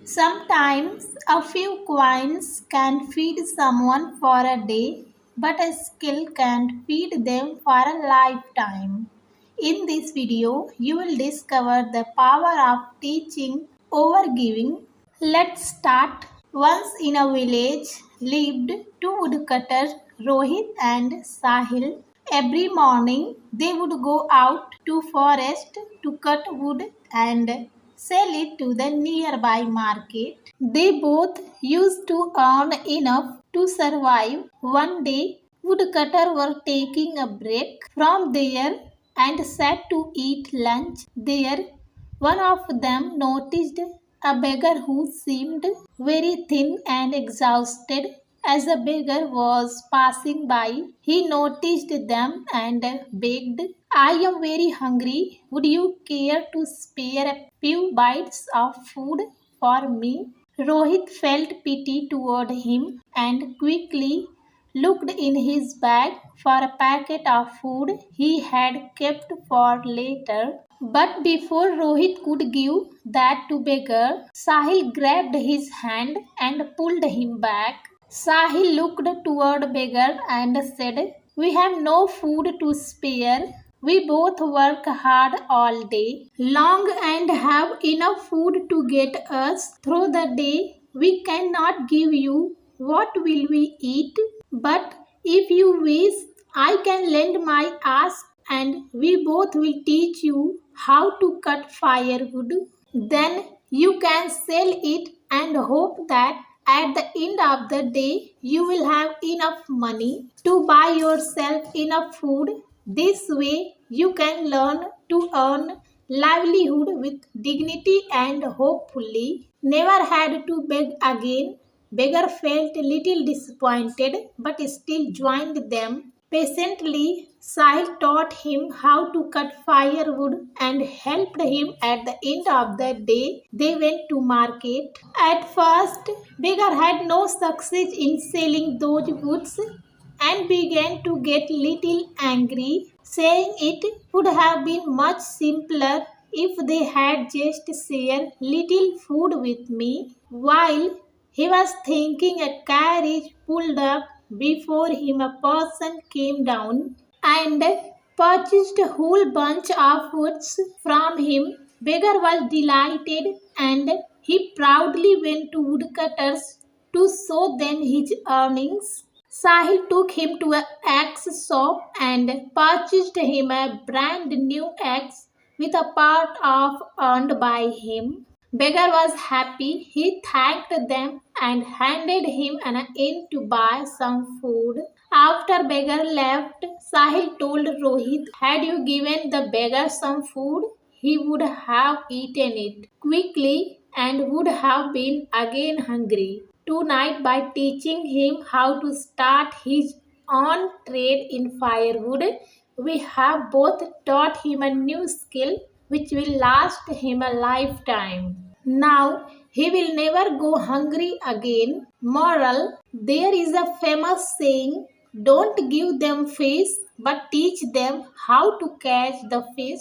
Sometimes a few coins can feed someone for a day, but a skill can feed them for a lifetime. In this video, you will discover the power of teaching over giving. Let's start. Once in a village lived two woodcutters, Rohit and Sahil. Every morning they would go out to forest to cut wood and sell it to the nearby market. They both used to earn enough to survive. One day, woodcutter were taking a break from there and sat to eat lunch there. One of them noticed a beggar who seemed very thin and exhausted. As the beggar was passing by, he noticed them and begged, I am very hungry. Would you care to spare a few bites of food for me? Rohit felt pity toward him and quickly looked in his bag for a packet of food he had kept for later. But before Rohit could give that to beggar, Sahil grabbed his hand and pulled him back. Sahil looked toward beggar and said, We have no food to spare. We both work hard all day long and have enough food to get us through the day. We cannot give you. What will we eat? But if you wish, I can lend my axe and we both will teach you how to cut firewood. Then you can sell it and hope that at the end of the day you will have enough money to buy yourself enough food. This way you can learn to earn livelihood with dignity and hopefully never had to beg again. Beggar felt a little disappointed but still joined them. Patiently, Sahil taught him how to cut firewood and helped him at the end of the day. They went to market. At first, Beggar had no success in selling those goods and began to get little angry, saying it would have been much simpler if they had just shared little food with me. While he was thinking, a carriage pulled up before him. A person came down and purchased a whole bunch of goods from him. Beggar was delighted and he proudly went to woodcutters to show them his earnings. Sahil took him to an axe shop and purchased him a brand new axe with a part of earned by him. Beggar was happy. He thanked them and handed him an inn to buy some food. After beggar left, Sahil told Rohit, had you given the beggar some food, he would have eaten it quickly and would have been again hungry. Tonight, by teaching him how to start his own trade in firewood, we have both taught him a new skill which will last him a lifetime. Now he will never go hungry again. Moral: there is a famous saying, don't give them fish but teach them how to catch the fish.